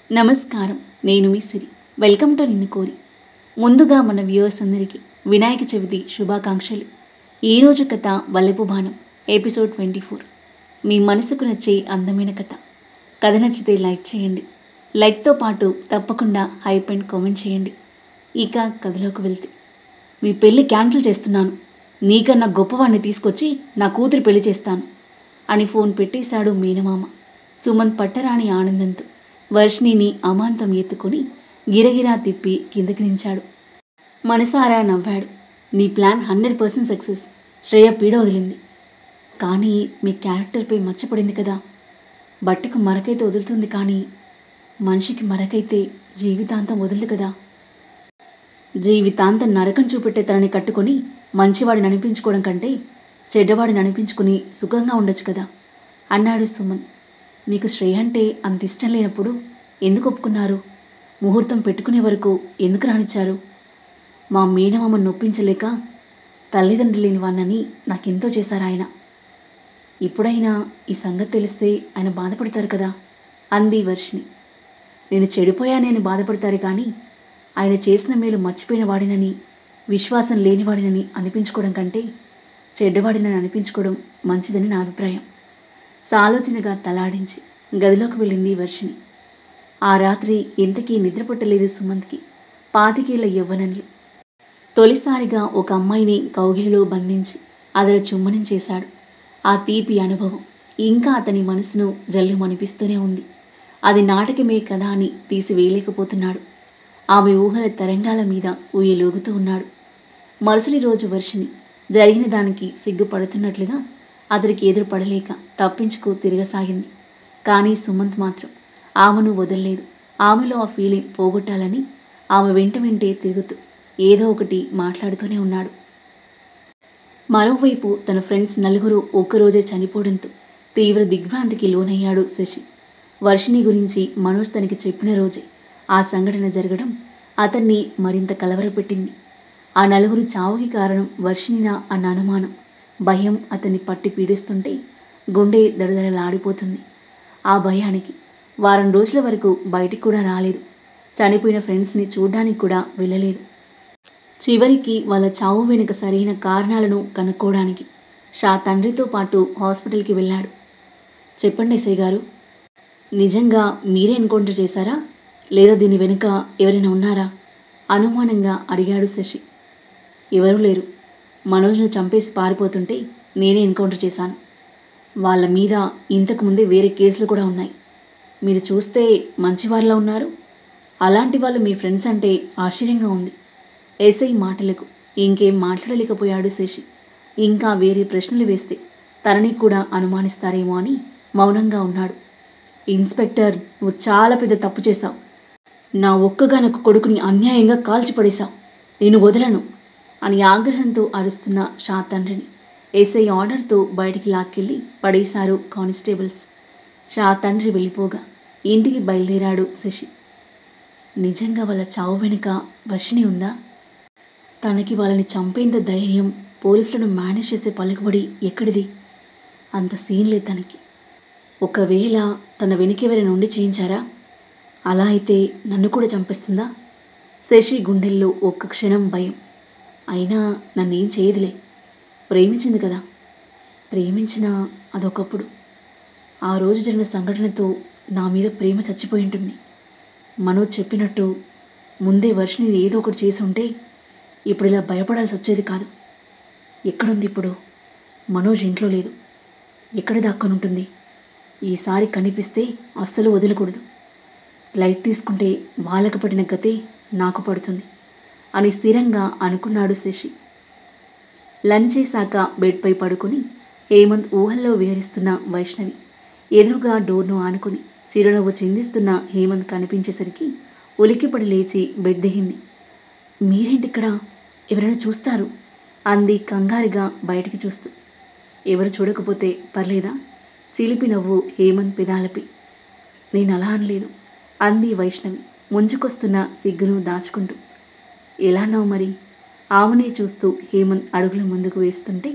నమస్కారం. నేను మీ సిరి. Welcome to నిన్ను కోరి. ముందుగా మన వ్యూవర్స్ అందరికీ వినాయక చవితి శుభాకాంక్షలు. ఈరోజు కథ వల్లెపు బాణం ఎపిసోడ్ 24. మీ మనసుకు నచ్చే అందమైన కథ. కథ నచ్చితే లైక్ చేయండి. లైక్తో పాటు తప్పకుండా హైప్ అండ్ కామెంట్ చేయండి. ఇక కథలోకి వెళ్తే, మీ పెళ్ళి క్యాన్సిల్ చేస్తున్నాను, నీకన్నా గొప్పవాడిని తీసుకొచ్చి నా కూతురు పెళ్లి చేస్తాను అని ఫోన్ పెట్టేశాడు మీనమామ. సుమంత్ పట్టరాని ఆనందంతో వర్షిణిని అమాంతం ఎత్తుకొని గిరగిరా తిప్పి కిందకి దించాడు. మనసారా నవ్వాడు. నీ ప్లాన్ 100% సక్సెస్. శ్రేయ పీడ వదిలింది. కానీ మీ క్యారెక్టర్పై మచ్చపడింది కదా. బట్టకు మరకైతే వదులుతుంది, కానీ మనిషికి మరకైతే జీవితాంతం వదలదు కదా. జీవితాంతం నరకం చూపెట్టే తనని కట్టుకొని మంచివాడిని అనిపించుకోవడం కంటే చెడ్డవాడిని అనిపించుకుని సుఖంగా ఉండొచ్చు కదా అన్నాడు సుమన్. మీకు శ్రేయ అంటే అంత ఇష్టం లేనప్పుడు ఎందుకు ఒప్పుకున్నారు? ముహూర్తం పెట్టుకునే వరకు ఎందుకు రానిచ్చారు? మా మేనమామను నొప్పించలేక తల్లిదండ్రులు లేని వాన్నని నాకెంతో చేశారు ఆయన. ఇప్పుడైనా ఈ సంగతి తెలిస్తే ఆయన బాధపడతారు కదా అంది వర్షిణి. నేను చెడిపోయానని బాధపడతారు, కానీ ఆయన చేసిన మేలు మర్చిపోయిన వాడినని, విశ్వాసం లేనివాడినని అనిపించుకోవడం కంటే చెడ్డవాడినని అనిపించుకోవడం మంచిదని నా అభిప్రాయం. సాలోచనగా తలాడించి గదిలోకి వెళ్ళింది వర్షిణి. ఆ రాత్రి ఇంతకీ నిద్రపట్టలేదు సుమంత్కి. 25 యవ్వనంలో తొలిసారిగా ఒక అమ్మాయిని కౌగిలిలో బంధించి అదర చుమ్మనం చేశాడు. ఆ తీపి అనుభవం ఇంకా అతని మనసును జల్లుమనిపిస్తూనే ఉంది. అది నాటకమే కదా అని తీసివేయలేకపోతున్నాడు. ఆమె ఊహల తరంగాల మీద ఊయలూగుతూ ఉన్నాడు. మరుసటి రోజు వర్షిణి జరిగిన దానికి సిగ్గుపడుతున్నట్లుగా అతడికి ఎదురుపడలేక తప్పించుకు తిరగసాగింది. కానీ సుమంత్ మాత్రం ఆమెను వదల్లేదు. ఆమెలో ఆ ఫీలింగ్ పోగొట్టాలని ఆమె వెంటే తిరుగుతూ ఏదో ఒకటి మాట్లాడుతూనే ఉన్నాడు. మరోవైపు తన ఫ్రెండ్స్ నలుగురు ఒక్కరోజే చనిపోవడంతో తీవ్ర దిగ్భ్రాంతికి లోనయ్యాడు శశి. వర్షిణి గురించి మనోజ్ తనకి చెప్పిన రోజే ఆ సంఘటన జరగడం అతన్ని మరింత కలవరపెట్టింది. ఆ నలుగురు చావుకి కారణం వర్షిణినా అన్న అనుమానం, భయం అతన్ని పట్టి పీడిస్తుంటే గుండె దడదడలాడిపోతుంది. ఆ భయానికి వారం రోజుల వరకు బయటికి కూడా రాలేదు. చనిపోయిన ఫ్రెండ్స్ని చూడ్డానికి కూడా వెళ్ళలేదు. చివరికి వాళ్ళ చావు వెనుక సరైన కారణాలను కనుక్కోవడానికి షా తండ్రితో పాటు హాస్పిటల్కి వెళ్ళాడు. చెప్పండి ఎస్ఐ గారు, నిజంగా మీరే ఎన్కౌంటర్ చేశారా, లేదా దీని వెనుక ఎవరైనా ఉన్నారా? అనుమానంగా అడిగాడు శశి. ఎవరూ లేరు. మనోజ్ను చంపేసి పారిపోతుంటే నేనే ఎన్కౌంటర్ చేశాను. వాళ్ళ మీద ఇంతకుముందే వేరే కేసులు కూడా ఉన్నాయి. మీరు చూస్తే మంచివారిలా ఉన్నారు. అలాంటి వాళ్ళు మీ ఫ్రెండ్స్ అంటే ఆశ్చర్యంగా ఉంది. ఎస్ఐ మాటలకు ఇంకేం మాట్లాడలేకపోయాడు శశి. ఇంకా వేరే ప్రశ్నలు వేస్తే తనని కూడా అనుమానిస్తారేమో అని మౌనంగా ఉన్నాడు. ఇన్స్పెక్టర్, నువ్వు చాలా పెద్ద తప్పు చేశావు. నా ఒక్కగానొక్క కొడుకుని అన్యాయంగా కాల్చిపడేశావు. నేను వదలను అని ఆగ్రహంతో అరుస్తున్న షా తండ్రిని ఎస్ఐ ఆర్డర్తో బయటికి లాక్కెళ్ళి పడేశారు కానిస్టేబుల్స్. షా తండ్రి వెళ్ళిపోగా ఇంటికి బయలుదేరాడు శశి. నిజంగా వాళ్ళ చావు వెనుక వర్షిణి ఉందా? తనకి వాళ్ళని చంపేంత ధైర్యం, పోలీసులను మేనేజ్ చేసే పలుకుబడి ఎక్కడిది? అంత సీన్ లేదు తనకి. ఒకవేళ తన వెనుకెవరైనా ఉండి చేయించారా? అలా అయితే నన్ను కూడా చంపేస్తుందా? శశి గుండెల్లో ఒక్క క్షణం భయం. అయినా నన్నేం చేయదులే, ప్రేమించింది కదా. ప్రేమించినా అదొకప్పుడు. ఆ రోజు జరిగిన సంఘటనతో నా మీద ప్రేమ చచ్చిపోయి ఉంటుంది. మనోజ్ చెప్పినట్టు ముందే వర్షిణిని ఏదో ఒకటి చేసి ఉంటే ఇప్పుడు ఇలా భయపడాల్సి వచ్చేది కాదు. ఎక్కడుంది ఇప్పుడు? మనోజ్ ఇంట్లో లేదు. ఎక్కడ దాక్కొని ఉంటుంది? ఈసారి కనిపిస్తే అస్సలు వదలకూడదు. లైట్ తీసుకుంటే వాళ్ళకు పడిన గతే నాకు పడుతుంది అని స్థిరంగా అనుకున్నాడు శశి. లంచ్ చేశాక బెడ్పై పడుకుని హేమంత్ ఊహల్లో విహరిస్తున్న వైష్ణవి ఎదురుగా డోర్ను ఆనుకుని చిరునవ్వు చిందిస్తున్న హేమంత్ కనిపించేసరికి ఉలిక్కిపడి లేచి బెడ్ దిగింది. మీరేంటిక్కడ? ఎవరైనా చూస్తారు అంది కంగారుగా బయటికి చూస్తూ. ఎవరు చూడకపోతే పర్లేదా? చిలిపి నవ్వు హేమంత్ పెదాలపై. నేను అలా అనలేదు అంది వైష్ణవి ముంచుకొస్తున్న సిగ్గును దాచుకుంటూ. ఎలా అన్నావు మరి? ఆమెనే చూస్తూ హేమంత్ అడుగులు ముందుకు వేస్తుంటే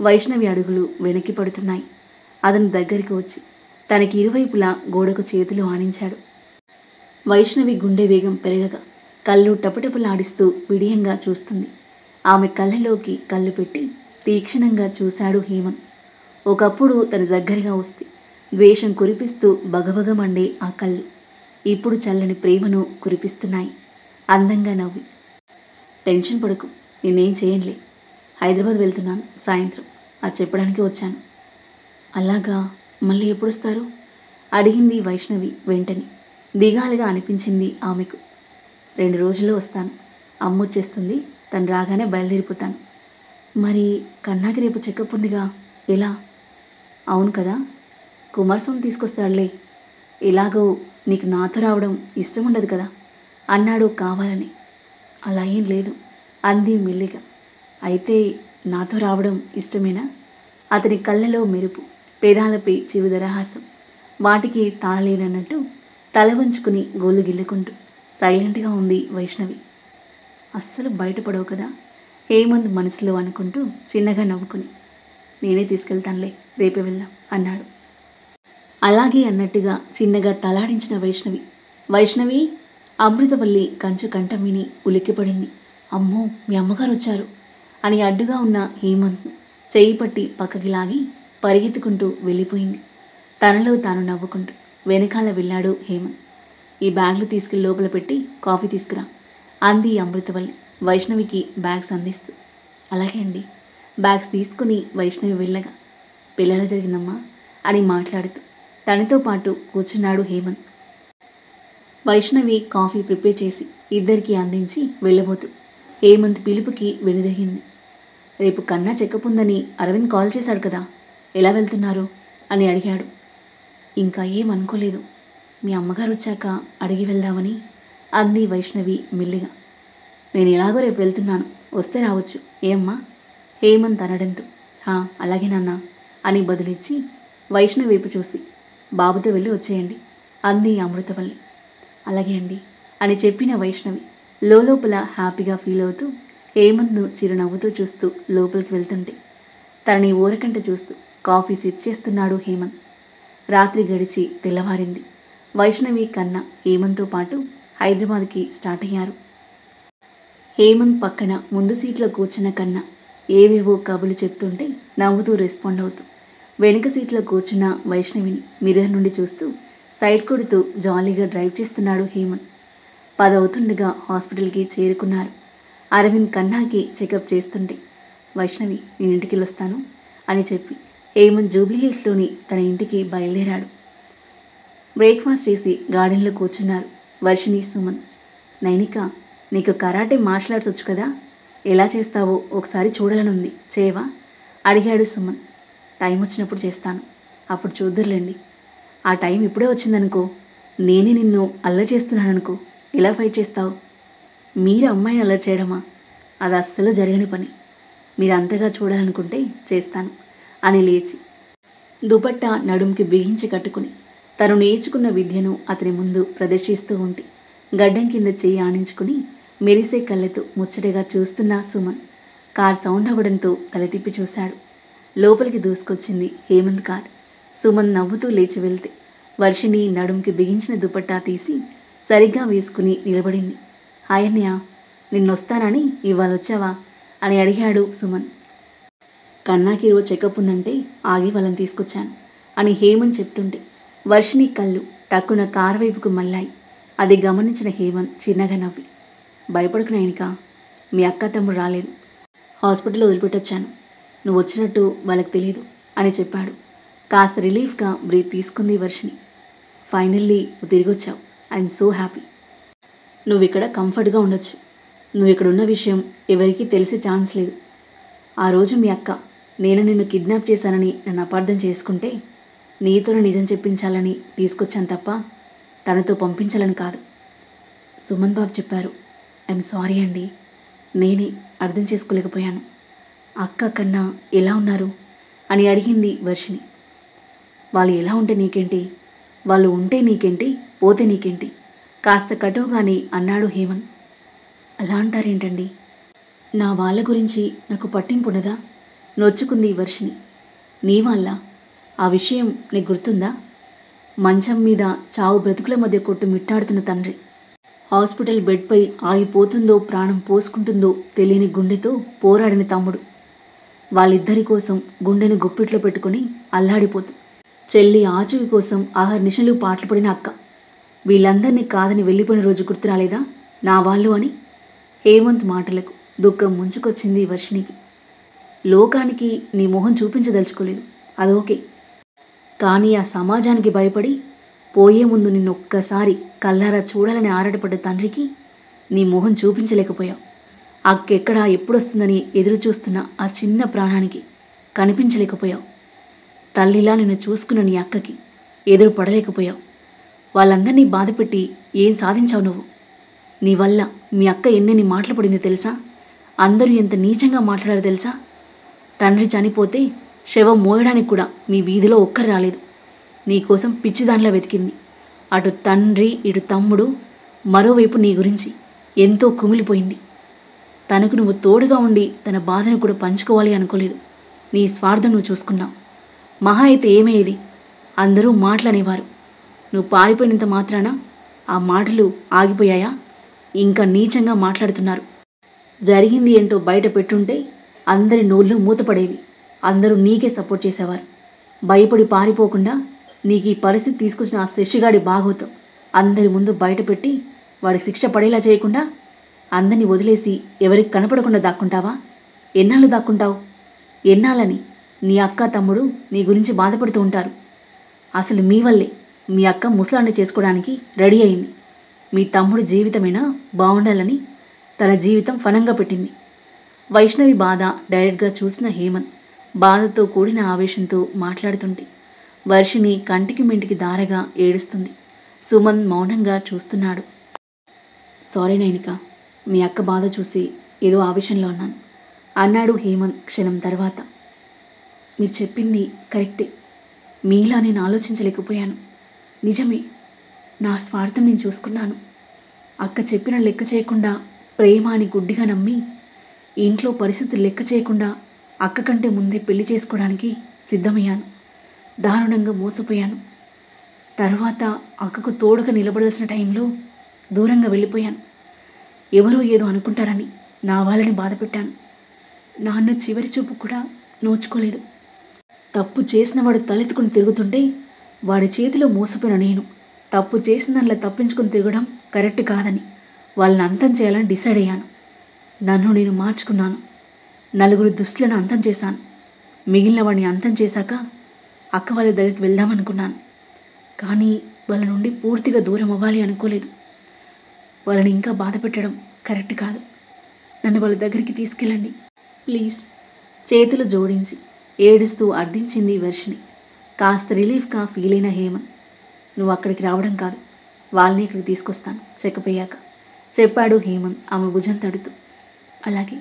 వైష్ణవి అడుగులు వెనక్కి పడుతున్నాయి. అతను దగ్గరికి వచ్చి తనకి ఇరువైపులా గోడకు చేతులు ఆనించాడు. వైష్ణవి గుండె వేగం పెరగగా కళ్ళు టపటపలాడిస్తూ విడియంగా చూస్తుంది. ఆమె కళ్ళలోకి కళ్ళు పెట్టి తీక్షణంగా చూశాడు హేమంత్. ఒకప్పుడు తన దగ్గరగా వస్తే ద్వేషం కురిపిస్తూ బగబగమండే ఆ కళ్ళు ఇప్పుడు చల్లని ప్రేమను కురిపిస్తున్నాయి. అందంగా నవ్వి, టెన్షన్ పడకు, నేనేం చేయనులే. హైదరాబాద్ వెళ్తున్నాను సాయంత్రం, అది చెప్పడానికి వచ్చాను. అలాగా, మళ్ళీ ఎప్పుడొస్తారు అడిగింది వైష్ణవి వెంటనే. దిగాలుగా అనిపించింది ఆమెకు. 2 రోజుల్లో వస్తాను. అమ్మొచ్చేస్తుంది, తను రాగానే బయలుదేరిపోతాను. మరి కన్నాకి రేపు చెకప్ ఉందిగా, ఎలా? అవును కదా, కుమారస్వామి తీసుకొస్తాడులే. ఎలాగో నీకు నాతో రావడం ఇష్టం ఉండదు కదా అన్నాడు కావాలని. అలా ఏం లేదు అంది మెల్లిగా. అయితే నాతో రావడం ఇష్టమేనా? అతని కళ్ళలో మెరుపు, పేదాలపై చిరుదరహాసం. వాటికి తాళలేనన్నట్టు తల వంచుకుని గోళ్ళు గిల్లుకుంటూ సైలెంట్గా ఉంది వైష్ణవి. అస్సలు బయటపడవు కదా హేమంత్ మనసులో అనుకుంటూ చిన్నగా నవ్వుకుని. నేనే తీసుకెళ్తానులే, రేపే వెళ్దాం అన్నాడు. అలాగే అన్నట్టుగా చిన్నగా తలాడించిన వైష్ణవి. వైష్ణవి! అమృతవల్లి కంచు కంఠం విని ఉలిక్కిపడింది. అమ్మో, మీ అమ్మగారు వచ్చారు అని అడ్డుగా ఉన్న హేమంత్ చెయ్యి పట్టి పక్కకి లాగి పరిగెత్తుకుంటూ వెళ్ళిపోయింది. తనలో తాను నవ్వుకుంటూ వెనకాల వెళ్ళాడు హేమంత్. ఈ బ్యాగ్లు తీసుకెళ్ళి లోపల పెట్టి కాఫీ తీసుకురా అంది అమృతవల్లి వైష్ణవికి బ్యాగ్స్ అందిస్తూ. అలాగే అండి. బ్యాగ్స్ తీసుకుని వైష్ణవి వెళ్ళగా, పిల్లల జరిగిందమ్మా అని మాట్లాడుతూ తనతో పాటు కూర్చున్నాడు హేమంత్. వైష్ణవి కాఫీ ప్రిపేర్ చేసి ఇద్దరికీ అందించి వెళ్ళబోతూ హేమంత్ పిలుపుకి వెనుదిరిగింది. రేపు కన్నా చెకప్ ఉందని అరవింద్ కాల్ చేశాడు కదా, ఎలా వెళ్తున్నారు అని అడిగాడు. ఇంకా ఏం అనుకోలేదు, మీ అమ్మగారు వచ్చాక అడిగి వెళ్దామని అంది వైష్ణవి మెల్లిగా. నేను ఎలాగో రేపు వెళ్తున్నాను, వస్తే రావచ్చు. ఏమ్మా హేమంత్ అనడంతో, అలాగే నాన్న అని బదులిచ్చి వైష్ణవి వైపు చూసి, బాబుతో వెళ్ళి వచ్చేయండి అంది అమృతవల్లి. అలాగే అండి అని చెప్పిన వైష్ణవి లోపల హ్యాపీగా ఫీల్ అవుతూ హేమంత్ను చిరునవ్వుతూ చూస్తూ లోపలికి వెళ్తుంటే తనని ఊరకంట చూస్తూ కాఫీ సిప్ చేస్తున్నాడు హేమంత్. రాత్రి గడిచి తెల్లవారింది. వైష్ణవి కన్నా హేమంత్తో పాటు హైదరాబాద్కి స్టార్ట్ అయ్యారు. హేమంత్ పక్కన ముందు సీట్లో కూర్చున్న కన్నా ఏవేవో కబులు చెప్తుంటే నవ్వుతూ రెస్పాండ్ అవుతూ వెనుక సీట్లో కూర్చున్న వైష్ణవిని మిర్రర్ నుండి చూస్తూ సైడ్ కొడుతూ జాలీగా డ్రైవ్ చేస్తున్నాడు హేమంత్. 10 అవుతుండగా హాస్పిటల్కి చేరుకున్నారు. అరవింద్ కన్నాకి చెకప్ చేస్తుంటే, వైష్ణవి నేను ఇంటికి వస్తాను అని చెప్పి హేమంత్ జూబ్లీహిల్స్లోని తన ఇంటికి బయలుదేరాడు. బ్రేక్ఫాస్ట్ చేసి గార్డెన్లో కూర్చున్నారు వర్షిణి, సుమన్. నైనిక, నీకు కరాటే మార్షల్ ఆర్ట్స్ వచ్చు కదా, ఎలా చేస్తావో ఒకసారి చూడాలనుంది, చేయవా అడిగాడు సుమన్. టైం వచ్చినప్పుడు చేస్తాను, అప్పుడు చూద్దురులేండి. ఆ టైం ఇప్పుడే వచ్చిందనుకో, నేనే నిన్ను అల్లరి చేస్తున్నాననుకో, ఎలా ఫైట్ చేస్తావు? మీరు అమ్మాయిని అల్లరి చేయడమా? అది అస్సలు జరగని పని. మీరు అంతగా చూడాలనుకుంటే చేస్తాను అని లేచి దుపట్టా నడుంకి బిగించి కట్టుకుని తను నేర్చుకున్న విద్యను అతని ముందు ప్రదర్శిస్తూ ఉంటే గడ్డం కింద చెయ్యి ఆనించుకుని మెరిసే కళ్ళతో ముచ్చటగా చూస్తున్న సుమన్. కార్ సౌండ్ అవ్వడంతో తల తిప్పి చూశాడు. లోపలికి దూసుకొచ్చింది హేమంత్ కార్. సుమన్ నవ్వుతూ లేచి వెళ్తే వర్షిణి నడుంకి బిగించిన దుపట్టా తీసి సరిగ్గా వేసుకుని నిలబడింది. హాయ్ అన్నయ్య, నిన్నొస్తానని ఇవాళ వచ్చావా అని అడిగాడు సుమన్. కన్నాకి ఈరోజు చెకప్ ఉందంటే ఆగి వాళ్ళని తీసుకొచ్చాను అని హేమంత్ చెప్తుంటే వర్షిణి కళ్ళు టక్కున కారు వైపుకు మళ్ళాయి. అది గమనించిన హేమంత్ చిన్నగా నవ్వి, భయపడకు నైనిక, మీ అక్క తమ్ముడు రాలేదు, హాస్పిటల్లో వదిలిపెట్టొచ్చాను, నువ్వు వచ్చినట్టు వాళ్ళకి తెలియదు అని చెప్పాడు. కాస్త రిలీఫ్గా బ్రీత్ తీసుకుంది వర్షిణి. ఫైనల్లీ నువ్వు తిరిగి వచ్చావు, ఐఎమ్ సో హ్యాపీ. నువ్వు ఇక్కడ కంఫర్ట్గా ఉండొచ్చు. నువ్వు ఇక్కడ ఉన్న విషయం ఎవరికీ తెలిసే ఛాన్స్ లేదు. ఆ రోజు మీ అక్క నేను నిన్ను కిడ్నాప్ చేశానని నన్ను అపార్థం చేసుకుంటే నీతోనే నిజం చెప్పించాలని తీసుకొచ్చాను తప్ప తనతో పంపించాలని కాదు. సుమన్ బాబు చెప్పారు. ఐఎమ్ సారీ అండి, నేనే అర్థం చేసుకోలేకపోయాను. అక్క కన్నా ఎలా ఉన్నారు అని అడిగింది వర్షిణి. వాళ్ళు ఎలా ఉంటే నీకేంటి, వాళ్ళు ఉంటే నీకేంటి, పోతే నీకేంటి కాస్త కటువుగాని అన్నాడు హేమంత్. అలా అంటారేంటండి, నా వాళ్ళ గురించి నాకు పట్టింపు ఉన్నదా నొచ్చుకుంది వర్షిణి. నీ వాళ్ళ, ఆ విషయం నీకు గుర్తుందా? మంచం మీద చావు బ్రతుకుల మధ్య కొట్టుమిట్టాడుతున్న తండ్రి, హాస్పిటల్ బెడ్పై ఆగిపోతుందో ప్రాణం పోసుకుంటుందో తెలియని గుండెతో పోరాడిన తమ్ముడు, వాళ్ళిద్దరి కోసం గుండెను గుప్పిట్లో పెట్టుకుని అల్లాడిపోతూ చెల్లి ఆచూకి కోసం ఆహర్నిశలు పాటలు పడిన అక్క, వీళ్ళందరినీ కాదని వెళ్ళిపోయిన రోజు గుర్తురాలేదా నా వాళ్ళు అని? హేమంత్ మాటలకు దుఃఖం ముంచుకొచ్చింది వర్షినికి. లోకానికి నీ మొహం చూపించదలుచుకోలేదు, అదోకే. కానీ ఆ సమాజానికి భయపడి పోయే ముందు నిన్ను ఒక్కసారి కల్లారా చూడాలని ఆరాటపడ్డ తండ్రికి నీ మొహం చూపించలేకపోయావు. అక్కెక్కడా ఎప్పుడొస్తుందని ఎదురు చూస్తున్న ఆ చిన్న ప్రాణానికి కనిపించలేకపోయావు. తల్లిలా నిన్ను చూసుకున్న నీ అక్కకి ఎదురు పడలేకపోయావు. వాళ్ళందరినీ బాధపెట్టి ఏం సాధించావు నువ్వు? నీ వల్ల మీ అక్క ఎన్నెన్ని మాటలు పడిందో తెలుసా? అందరూ ఎంత నీచంగా మాట్లాడారో తెలుసా? తండ్రి చనిపోతే శవం మోయడానికి కూడా మీ వీధిలో ఒక్కరు రాలేదు. నీకోసం పిచ్చిదానిలా వెతికింది. అటు తండ్రి ఇటు తమ్ముడు మరోవైపు నీ గురించి ఎంతో కుమిలిపోయింది. తనకు నువ్వు తోడుగా ఉండి తన బాధను కూడా పంచుకోవాలి అనుకోలేదు. నీ స్వార్థం నువ్వు చూసుకున్నావు. మహా అయితే ఏమయ్యేది? అందరూ మాటలనేవారు. నువ్వు పారిపోయినంత మాత్రాన ఆ మాటలు ఆగిపోయాయా? ఇంకా నీచంగా మాట్లాడుతున్నారు. జరిగింది ఏంటో బయట పెట్టుంటే అందరి నోళ్ళు మూతపడేవి. అందరూ నీకే సపోర్ట్ చేసేవారు. భయపడి పారిపోకుండా నీకు ఈ పరిస్థితి తీసుకొచ్చిన ఆ శశిగాడి భాగవతం అందరి ముందు బయటపెట్టి వాడికి శిక్ష పడేలా చేయకుండా అందరినీ వదిలేసి ఎవరికి కనపడకుండా దాక్కుంటావా? ఎన్నాళ్ళు దాక్కుంటావు? ఎన్నాళ్ళని నీ అక్క తమ్ముడు నీ గురించి బాధపడుతూ ఉంటారు. అసలు మీ వల్లే మీ అక్క ముసలాన్ని చేసుకోవడానికి రెడీ అయింది. మీ తమ్ముడు జీవితమైనా బాగుండాలని తన జీవితం ఫనంగా పెట్టింది. వైష్ణవి బాధ డైరెక్ట్గా చూసిన హేమంత్ బాధతో కూడిన ఆవేశంతో మాట్లాడుతుంటే వర్షిని కంటికి మెంటికి దారగా ఏడుస్తుంది. సుమన్ మౌనంగా చూస్తున్నాడు. సారీ నైనిక, మీ అక్క బాధ చూసి ఏదో ఆవేశంలో ఉన్నాను అన్నాడు హేమంత్ క్షణం తర్వాత. మీరు చెప్పింది కరెక్టే. మీలా నేను ఆలోచించలేకపోయాను. నిజమే, నా స్వార్థం నేను చూసుకున్నాను. అక్క చెప్పిన లెక్క చేయకుండా ప్రేమ అని గుడ్డిగా నమ్మి ఇంట్లో పరిస్థితులు లెక్క చేయకుండా అక్క కంటే ముందే పెళ్లి చేసుకోవడానికి సిద్ధమయ్యాను. దారుణంగా మోసపోయాను. తర్వాత అక్కకు తోడుగా నిలబడాల్సిన టైంలో దూరంగా వెళ్ళిపోయాను. ఎవరో ఏదో అనుకుంటారని నా వాళ్ళని బాధపెట్టాను. నాన్న చివరి చూపు కూడా నోచుకోలేదు. తప్పు చేసిన వాడు తలెత్తుకుని తిరుగుతుంటే వాడి చేతిలో మోసపోయిన నేను తప్పు చేసిన దానిలో తప్పించుకొని తిరగడం కరెక్ట్ కాదని వాళ్ళని అంతం చేయాలని డిసైడ్ అయ్యాను. నన్ను నేను మార్చుకున్నాను. నలుగురు దుస్తులను అంతం చేశాను. మిగిలిన వాడిని అంతం చేశాక అక్క వాళ్ళ దగ్గరికి వెళ్దామనుకున్నాను. కానీ వాళ్ళ నుండి పూర్తిగా దూరం అవ్వాలి అనుకోలేదు. వాళ్ళని ఇంకా బాధ పెట్టడం కరెక్ట్ కాదు. నన్ను వాళ్ళ దగ్గరికి తీసుకెళ్ళండి ప్లీజ్. చేతులు జోడించి ఏడుస్తూ అర్థించింది వర్షిని. కాస్త రిలీఫ్గా ఫీల్ అయిన హేమంత్, నువ్వు అక్కడికి రావడం కాదు, వాళ్ళని ఇక్కడికి తీసుకొస్తాను చెక్కపోయాక చెప్పాడు హేమంత్ ఆమె భుజం తడుతూ. అలాగే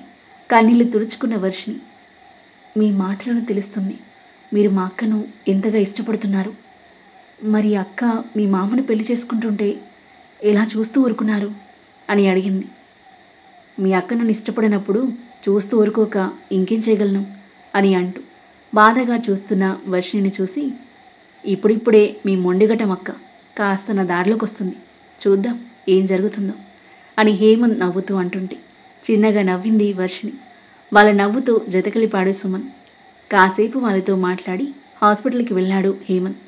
కన్నీళ్లు తుడుచుకున్న వర్షిని, మీ మాటలను తెలుస్తుంది మీరు మా అక్కను ఎంతగా ఇష్టపడుతున్నారు. మరి అక్క మీ మామను పెళ్లి చేసుకుంటుంటే ఎలా చూస్తూ ఊరుకున్నారు అని అడిగింది. మీ అక్క నన్ను ఇష్టపడినప్పుడు చూస్తూ ఊరుకోక ఇంకేం చేయగలను అని అంటూ బాధగా చూస్తున్న వర్షిని చూసి, ఇప్పుడిప్పుడే మీ మొండిగటం అక్క కాస్త నా దారిలోకి వస్తుంది, చూద్దాం ఏం జరుగుతుందో అని హేమంత్ నవ్వుతూ అంటుంటే చిన్నగా నవ్వింది వర్షిని. వాళ్ళ నవ్వుతూ జతకలిపాడు సుమన్. కాసేపు వాళ్ళతో మాట్లాడి హాస్పిటల్కి వెళ్ళాడు హేమంత్.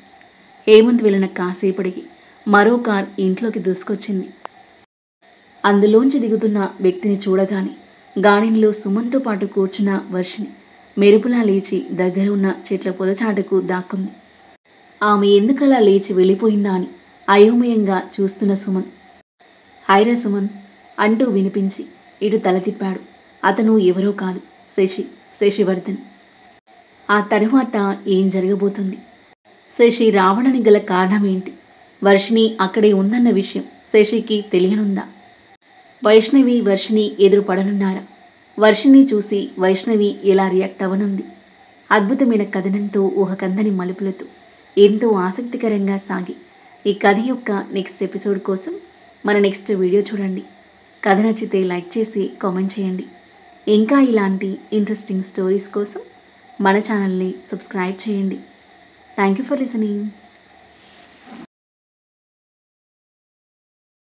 హేమంత్ వెళ్ళిన కాసేపటికి మరో కార్ ఇంట్లోకి దూసుకొచ్చింది. అందులోంచి దిగుతున్న వ్యక్తిని చూడగానే గార్డెన్లో సుమన్తో పాటు కూర్చున్న వర్షిని మెరుపులా లేచి దగ్గర ఉన్న చెట్ల పొదచాటుకు దాక్కుంది. ఆమె ఎందుకలా లేచి వెళ్ళిపోయిందా అని అయోమయంగా చూస్తున్న సుమన్, హైరా సుమన్ అంటూ వినిపించి ఇటు తల తిప్పాడు. అతను ఎవరో కాదు, శశివర్ధన్. ఆ తరువాత ఏం జరగబోతుంది? శశి రావడానికి గల కారణం ఏంటి? వర్షిని అక్కడే ఉందన్న విషయం శశికి తెలియనుందా? వైష్ణవి వర్షిని ఎదురు పడనున్నారా? వర్షిని చూసి వైష్ణవి ఎలా రియాక్ట్ అవ్వనుంది? అద్భుతమైన కథనంతో ఊహకందని మలుపులతో ఎంతో ఆసక్తికరంగా సాగి ఈ కథ యొక్క నెక్స్ట్ ఎపిసోడ్ కోసం మన నెక్స్ట్ వీడియో చూడండి. కథ నచ్చితే లైక్ చేసి కామెంట్ చేయండి. ఇంకా ఇలాంటి ఇంట్రెస్టింగ్ స్టోరీస్ కోసం మన ఛానల్ని సబ్స్క్రైబ్ చేయండి. Thank you for listening.